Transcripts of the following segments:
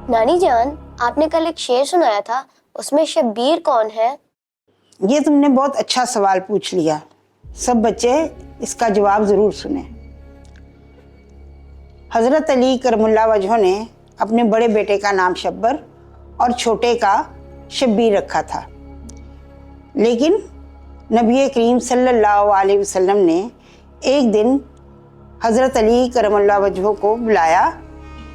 नानी जान, आपने कल एक शेर सुनाया था, उसमें शब्बीर कौन है? ये तुमने बहुत अच्छा सवाल पूछ लिया। सब बच्चे इसका जवाब ज़रूर सुने। हज़रत अली करमुल्लाह वजह ने अपने बड़े बेटे का नाम शब्बर और छोटे का शब्बीर रखा था, लेकिन नबी करीम सल्लल्लाहु अलैहि वसल्लम ने एक दिन हज़रत अली करमुल्लाह वजह को बुलाया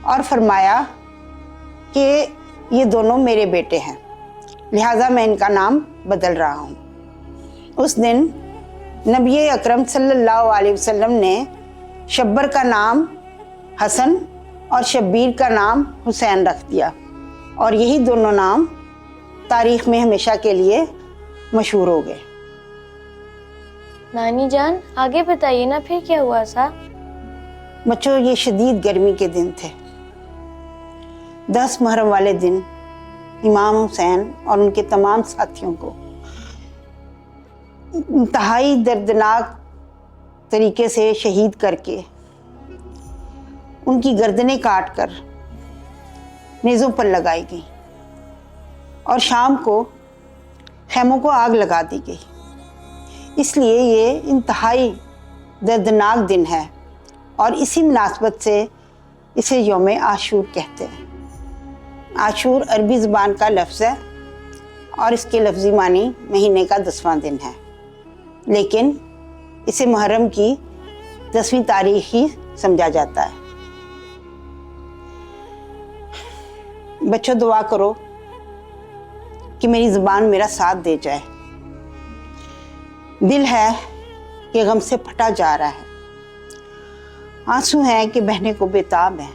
और फरमाया कि ये दोनों मेरे बेटे हैं, लिहाजा मैं इनका नाम बदल रहा हूँ। उस दिन नबी अकरम सल्लल्लाहु अलैहि वसल्लम ने शब्बर का नाम हसन और शब्बीर का नाम हुसैन रख दिया, और यही दोनों नाम तारीख़ में हमेशा के लिए मशहूर हो गए। नानी जान, आगे बताइए ना, फिर क्या हुआ था? बच्चों, ये शदीद गर्मी के दिन थे। 10 मुहर्रम वाले दिन इमाम हुसैन और उनके तमाम साथियों को इंतहाई दर्दनाक तरीके से शहीद करके उनकी गर्दनें काट कर नेज़ों पर लगाई गई और शाम को खैमों को आग लगा दी गई। इसलिए ये इंतहाई दर्दनाक दिन है और इसी मुनासबत से इसे यौम आशूर कहते हैं। आशूर अरबी ज़बान का लफ्ज़ है और इसके लफ्ज़ी मानी महीने का 10वां दिन है, लेकिन इसे मुहर्रम की 10वीं तारीख ही समझा जाता है। बच्चों, दुआ करो कि मेरी ज़ुबान मेरा साथ दे जाए। दिल है कि गम से फटा जा रहा है, आंसू हैं कि बहने को बेताब है।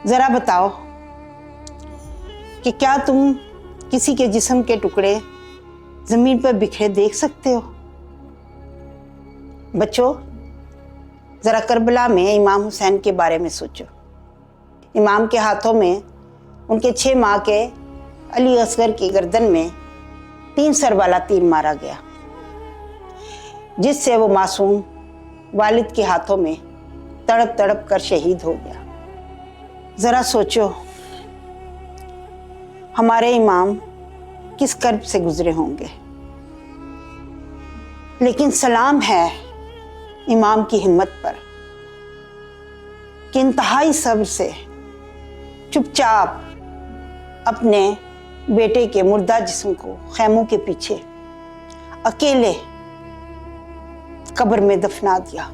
ज़रा बताओ कि क्या तुम किसी के जिस्म के टुकड़े ज़मीन पर बिखरे देख सकते हो? बच्चों, ज़रा करबला में इमाम हुसैन के बारे में सोचो। इमाम के हाथों में उनके 6 माह के अली असगर की गर्दन में 3 सर वाला तीर मारा गया, जिससे वो मासूम वालिद के हाथों में तड़प तड़प कर शहीद हो गया। ज़रा सोचो, हमारे इमाम किस कर्ब से गुजरे होंगे। लेकिन सलाम है इमाम की हिम्मत पर कि इंतहाई सब्र से चुपचाप अपने बेटे के मुर्दा जिस्म को खैमों के पीछे अकेले कब्र में दफना दिया।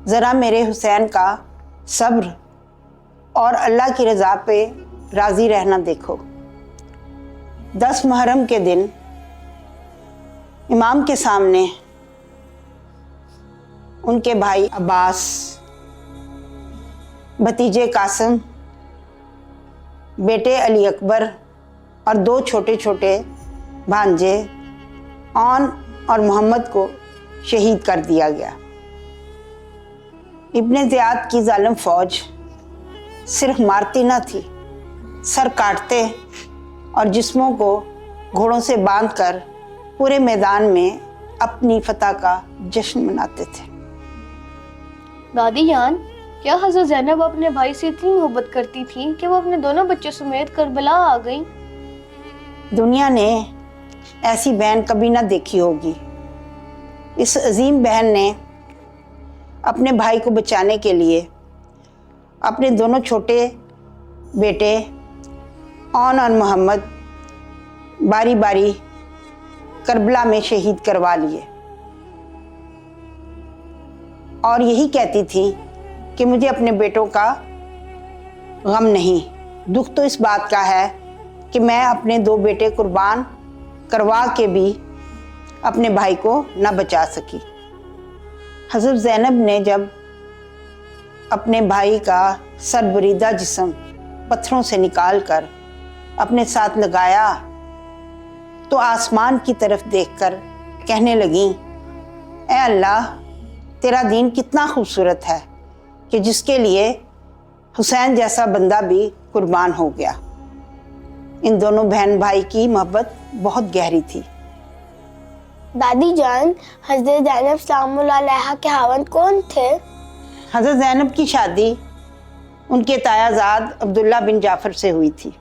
ज़रा मेरे हुसैन का सब्र और अल्लाह की रज़ा पे राज़ी रहना देखो। 10 मुहर्रम के दिन इमाम के सामने उनके भाई अब्बास, भतीजे कासिम, बेटे अली अकबर और 2 छोटे छोटे भांजे औन और मोहम्मद को शहीद कर दिया गया। इब्ने ज़ियाद की जालिम फ़ौज सिर्फ मारती न थी, सर काटते और जिस्मों को घोड़ों से बांधकर पूरे मैदान में अपनी फतह का जश्न मनाते थे। दादी जान, क्या हज़रत ज़ैनब अपने भाई से इतनी मोहब्बत करती थी कि वो अपने दोनों बच्चों समेत करबला आ गई? दुनिया ने ऐसी बहन कभी ना देखी होगी। इस अजीम बहन ने अपने भाई को बचाने के लिए अपने दोनों छोटे बेटे औन और मोहम्मद बारी बारी करबला में शहीद करवा लिए और यही कहती थी कि मुझे अपने बेटों का गम नहीं, दुख तो इस बात का है कि मैं अपने 2 बेटे कुर्बान करवा के भी अपने भाई को न बचा सकी। हज़रत ज़ैनब ने जब अपने भाई का सरबरीदा जिस्म पत्थरों से निकाल कर अपने साथ लगाया तो आसमान की तरफ देखकर कहने लगी, ऐ अल्लाह, तेरा दीन कितना खूबसूरत है कि जिसके लिए हुसैन जैसा बंदा भी कुर्बान हो गया। इन दोनों बहन भाई की मोहब्बत बहुत गहरी थी। दादी जान, हजरत ज़ैनब सलामुल्लाह अलैहा के खावंद कौन थे? हज़रत ज़ैनब की शादी उनके तायाजाद अब्दुल्ला बिन जाफ़र से हुई थी।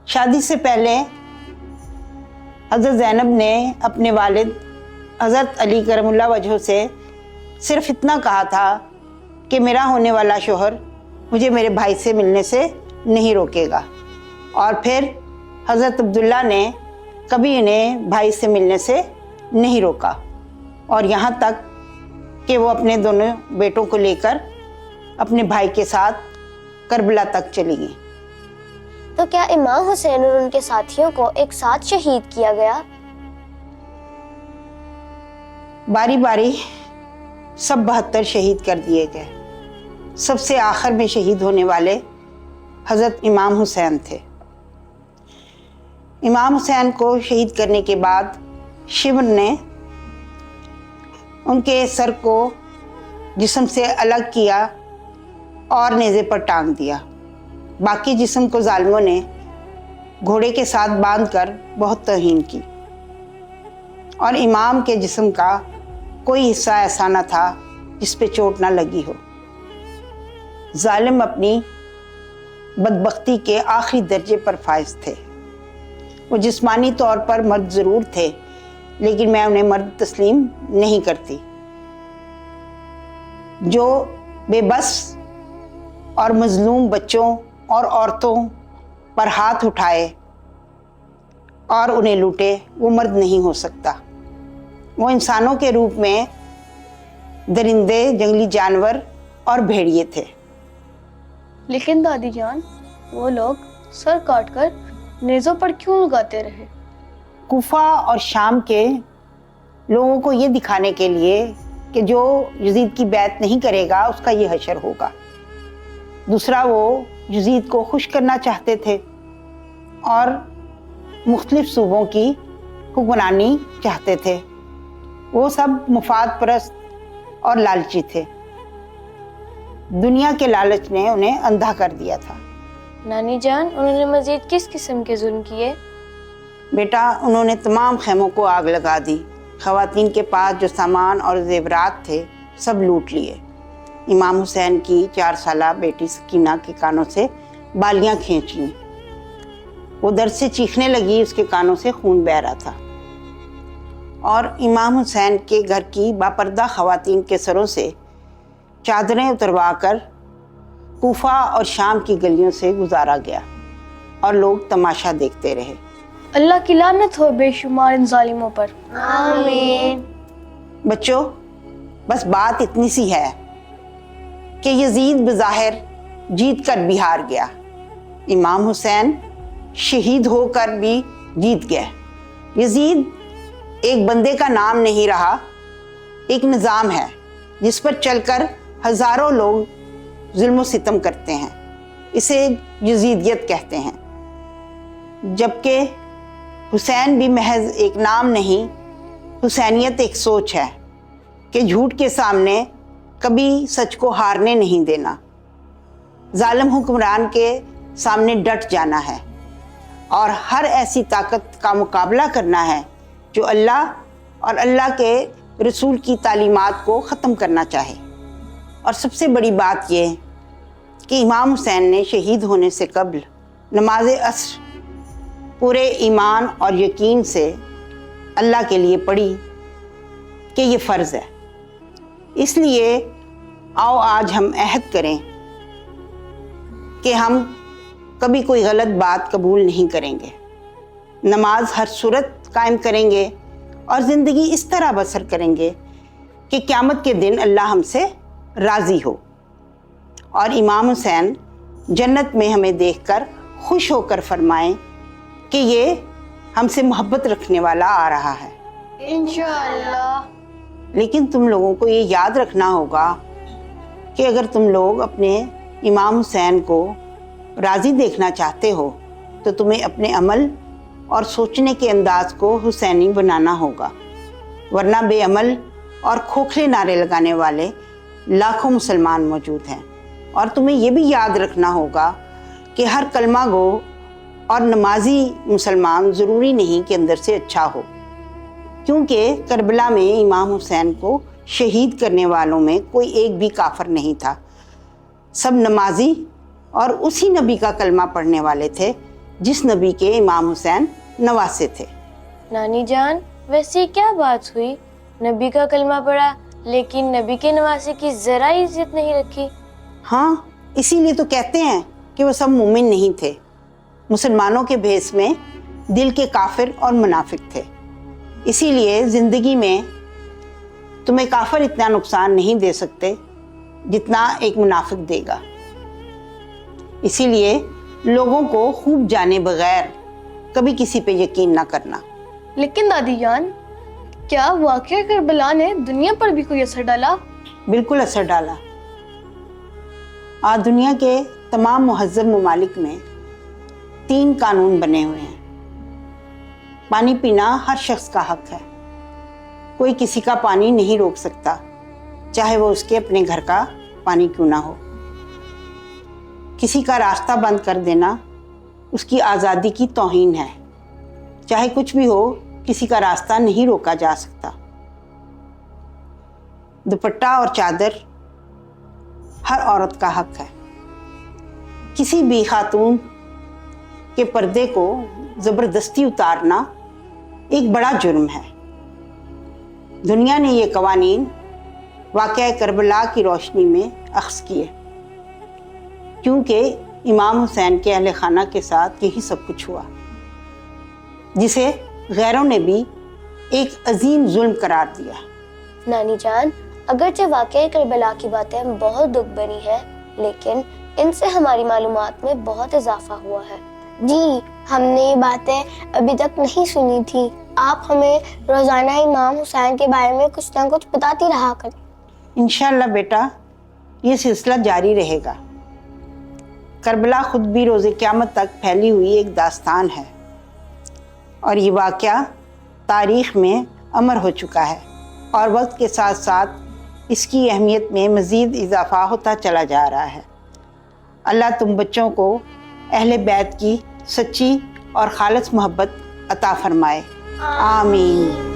शादी से पहले हज़रत ज़ैनब ने अपने वालिद हज़रत अली करमुल्लाह वजह से सिर्फ इतना कहा था कि मेरा होने वाला शोहर मुझे मेरे भाई से मिलने से नहीं रोकेगा, और फिर हज़रत अब्दुल्ला ने कभी इन्हें भाई से मिलने से नहीं रोका, और यहाँ तक कि वो अपने दोनों बेटों को लेकर अपने भाई के साथ करबला तक चली गई। तो क्या इमाम हुसैन और उनके साथियों को एक साथ शहीद किया गया? बारी बारी सब 72 शहीद कर दिए गए। सबसे आखिर में शहीद होने वाले हज़रत इमाम हुसैन थे। इमाम हुसैन को शहीद करने के बाद शिवर ने उनके सर को जिस्म से अलग किया और नेज़े पर टांग दिया। बाकी जिस्म को जालिमों ने घोड़े के साथ बांधकर बहुत तौहीन की, और इमाम के जिस्म का कोई हिस्सा ऐसा न था जिस पे चोट ना लगी हो। जालिम अपनी बदबख्ती के आखिरी दर्जे पर फाइज थे। वो जिस्मानी तौर पर मर्द ज़रूर थे, लेकिन मैं उन्हें मर्द तस्लीम नहीं करती। जो बेबस और मजलूम बच्चों और औरतों पर हाथ उठाए और उन्हें लूटे, वो मर्द नहीं हो सकता। वो इंसानों के रूप में दरिंदे, जंगली जानवर और भेड़िए थे। लेकिन दादी जान, वो लोग सर काटकर नेज़ों पर क्यों लगाते रहे? कूफा और शाम के लोगों को ये दिखाने के लिए कि जो यजीद की बैत नहीं करेगा उसका ये हशर होगा। दूसरा, वो यजीद को खुश करना चाहते थे और मुख्तलिफ सूबों की हुक्मरानी चाहते थे। वो सब मुफाद परस्त और लालची थे। दुनिया के लालच ने उन्हें अंधा कर दिया था। नानी जान, उन्होंने मजीद किस किस्म के जुल्म किए? बेटा, उन्होंने तमाम खेमों को आग लगा दी। ख़वातीन के पास जो सामान और जेवरात थे सब लूट लिए। इमाम हुसैन की 4 साला बेटी सकीना के कानों से बालियां खींच लीं। वो दर्द से चीखने लगी, उसके कानों से खून बह रहा था। और इमाम हुसैन के घर की बापर्दा ख़वातीन के सरों से चादरें उतरवा कर कूफा और शाम की गलियों से गुजारा गया, और लोग तमाशा देखते रहे। अल्लाह की लानत हो बेशुमार इन जालिमों पर। आमीन। बच्चों, बस बात इतनी सी है कि यजीद बज़ाहिर जीत कर भी हार गया। इमाम हुसैन शहीद होकर भी जीत गए। यजीद एक बंदे का नाम नहीं रहा, एक निज़ाम है जिस पर चलकर हज़ारों लोग जुल्म और सितम करते हैं। इसे यजीदियत कहते हैं। जबकि हुसैन भी महज एक नाम नहीं, हुसैनियत एक सोच है कि झूठ के सामने कभी सच को हारने नहीं देना, जालिम हुक्मरान के सामने डट जाना है और हर ऐसी ताकत का मुकाबला करना है जो अल्लाह और अल्लाह के रसूल की तालीमात को ख़त्म करना चाहे। और सबसे बड़ी बात यह कि इमाम हुसैन ने शहीद होने से कबल नमाज अस्र पूरे ईमान और यकीन से अल्लाह के लिए पढ़ी कि ये फ़र्ज़ है। इसलिए आओ आज हम अहद करें कि हम कभी कोई गलत बात कबूल नहीं करेंगे, नमाज हर सूरत कायम करेंगे और ज़िंदगी इस तरह बसर करेंगे कि क़यामत के दिन अल्लाह हमसे राज़ी हो और इमाम हुसैन जन्नत में हमें देखकर खुश होकर फरमाएं कि ये हमसे मोहब्बत रखने वाला आ रहा है इंशाअल्लाह। लेकिन तुम लोगों को ये याद रखना होगा कि अगर तुम लोग अपने इमाम हुसैन को राज़ी देखना चाहते हो तो तुम्हें अपने अमल और सोचने के अंदाज को हुसैनी बनाना होगा, वरना बेअमल और खोखले नारे लगाने वाले लाखों मुसलमान मौजूद हैं। और तुम्हें ये भी याद रखना होगा कि हर कलमा गो और नमाजी मुसलमान ज़रूरी नहीं कि अंदर से अच्छा हो। کیونکہ کربلا میں امام حسین کو شہید کرنے والوں میں کوئی ایک بھی کافر نہیں تھا، سب نمازی اور اسی نبی کا کلمہ پڑھنے والے تھے جس نبی کے امام حسین نواسے تھے۔ نانی جان، ویسے کیا بات ہوئی؟ نبی کا کلمہ پڑھا لیکن نبی کے نواسے کی ذرا عزت نہیں رکھی۔ ہاں، اسی لیے تو کہتے ہیں کہ وہ سب مومن نہیں تھے، مسلمانوں کے بھیس میں دل کے کافر اور منافق تھے۔ اسی لیے زندگی میں تمہیں کافر اتنا نقصان نہیں دے سکتے جتنا ایک منافق دے گا۔ اسی لیے لوگوں کو خوب جانے بغیر کبھی کسی پہ یقین نہ کرنا۔ لیکن دادی جان، کیا واقعہ کربلا نے دنیا پر بھی کوئی اثر ڈالا؟ بالکل اثر ڈالا۔ آج دنیا کے تمام مہذب ممالک میں 3 قانون بنے ہوئے ہیں۔ پانی پینا ہر شخص کا حق ہے، کوئی کسی کا پانی نہیں روک سکتا، چاہے وہ اس کے اپنے گھر کا پانی کیوں نہ ہو۔ کسی کا راستہ بند کر دینا اس کی آزادی کی توہین ہے، چاہے کچھ بھی ہو، کسی کا راستہ نہیں روکا جا سکتا۔ دوپٹہ اور چادر ہر عورت کا حق ہے، کسی بھی خاتون کے پردے کو زبردستی اتارنا ایک بڑا جرم ہے۔ دنیا نے یہ قوانین واقعہ کربلا کی روشنی میں اخذ کیے، کیونکہ امام حسین کے اہل خانہ کے ساتھ یہی سب کچھ ہوا، جسے غیروں نے بھی ایک عظیم ظلم قرار دیا۔ نانی جان، اگرچہ واقعہ کربلا کی باتیں بہت دکھ بھری ہیں، لیکن ان سے ہماری معلومات میں بہت اضافہ ہوا ہے۔ جی، ہم نے یہ باتیں ابھی تک نہیں سنی تھی۔ آپ ہمیں روزانہ امام حسین کے بارے میں کچھ نہ کچھ بتاتی رہا کریں۔ انشاءاللہ بیٹا، یہ سلسلہ جاری رہے گا۔ کربلا خود بھی روز قیامت تک پھیلی ہوئی ایک داستان ہے، اور یہ واقعہ تاریخ میں امر ہو چکا ہے، اور وقت کے ساتھ ساتھ اس کی اہمیت میں مزید اضافہ ہوتا چلا جا رہا ہے۔ اللہ تم بچوں کو اہل بیت کی سچی اور خالص محبت عطا فرمائے، آمین۔